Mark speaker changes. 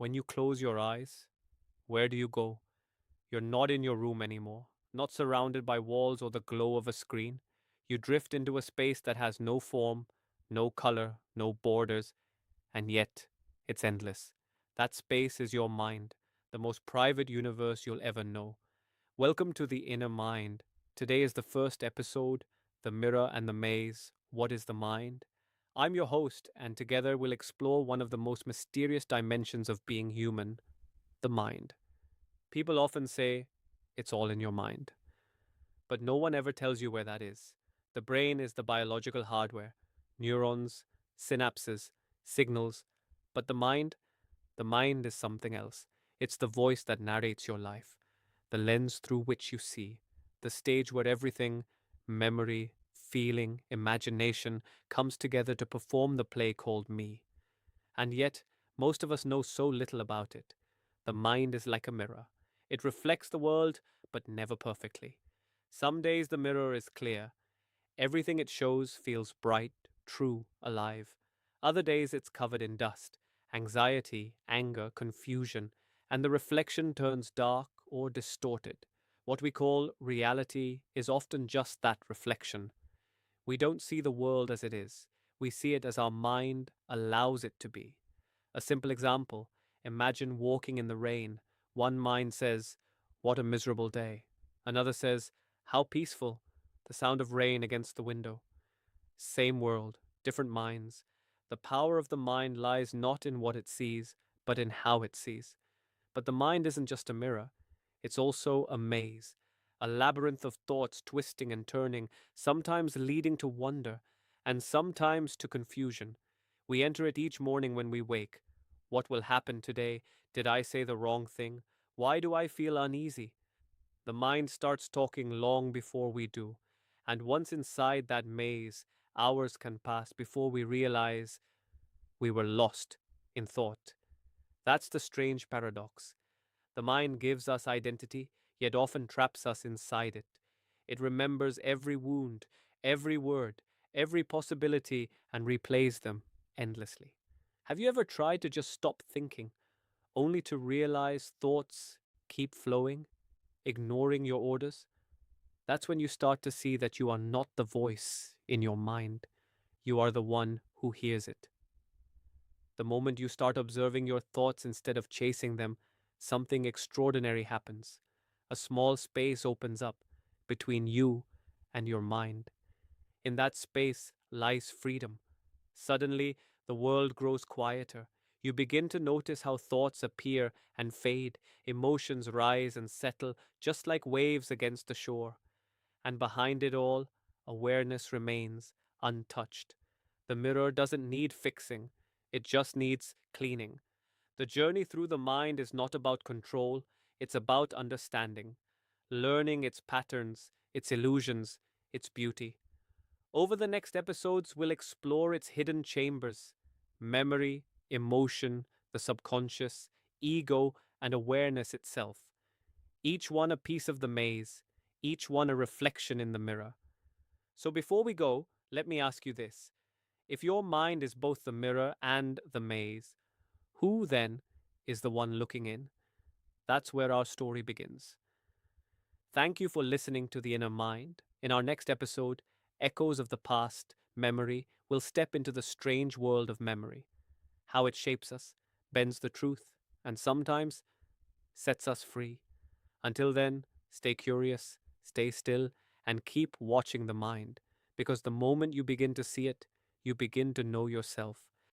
Speaker 1: When you close your eyes, where do you go? You're not in your room anymore, not surrounded by walls or the glow of a screen. You drift into a space that has no form, no color, no borders, and yet it's endless. That space is your mind, the most private universe you'll ever know. Welcome to the inner mind. Today is the first episode, The Mirror and the Maze. What is the mind? I'm your host, and together we'll explore one of the most mysterious dimensions of being human, the mind. People often say, it's all in your mind. But no one ever tells you where that is. The brain is the biological hardware, neurons, synapses, signals. But the mind is something else. It's the voice that narrates your life, the lens through which you see, the stage where everything, memory, feeling, imagination, comes together to perform the play called me. And yet, most of us know so little about it. The mind is like a mirror. It reflects the world, but never perfectly. Some days the mirror is clear. Everything it shows feels bright, true, alive. Other days it's covered in dust, anxiety, anger, confusion, and the reflection turns dark or distorted. What we call reality is often just that reflection. We don't see the world as it is. We see it as our mind allows it to be. A simple example, imagine walking in the rain. One mind says, "What a miserable day." Another says, "How peaceful, the sound of rain against the window." Same world, different minds. The power of the mind lies not in what it sees, but in how it sees. But the mind isn't just a mirror, it's also a maze, a labyrinth of thoughts twisting and turning, sometimes leading to wonder, and sometimes to confusion. We enter it each morning when we wake. What will happen today? Did I say the wrong thing? Why do I feel uneasy? The mind starts talking long before we do. And once inside that maze, hours can pass before we realize we were lost in thought. That's the strange paradox. The mind gives us identity, yet often traps us inside it. It remembers every wound, every word, every possibility, and replays them endlessly. Have you ever tried to just stop thinking, only to realize thoughts keep flowing, ignoring your orders? That's when you start to see that you are not the voice in your mind. You are the one who hears it. The moment you start observing your thoughts instead of chasing them, something extraordinary happens. A small space opens up between you and your mind. In that space lies freedom. Suddenly, the world grows quieter. You begin to notice how thoughts appear and fade, emotions rise and settle, just like waves against the shore. And behind it all, awareness remains untouched. The mirror doesn't need fixing, it just needs cleaning. The journey through the mind is not about control, it's about understanding, learning its patterns, its illusions, its beauty. Over the next episodes, we'll explore its hidden chambers: memory, emotion, the subconscious, ego, and awareness itself. Each one a piece of the maze, each one a reflection in the mirror. So before we go, let me ask you this. If your mind is both the mirror and the maze, who then is the one looking in? That's where our story begins. Thank you for listening to The Inner Mind. In our next episode, echoes of the past, memory, will step into the strange world of memory, how it shapes us, bends the truth, and sometimes sets us free. Until then, stay curious, stay still, and keep watching the mind, because the moment you begin to see it, you begin to know yourself.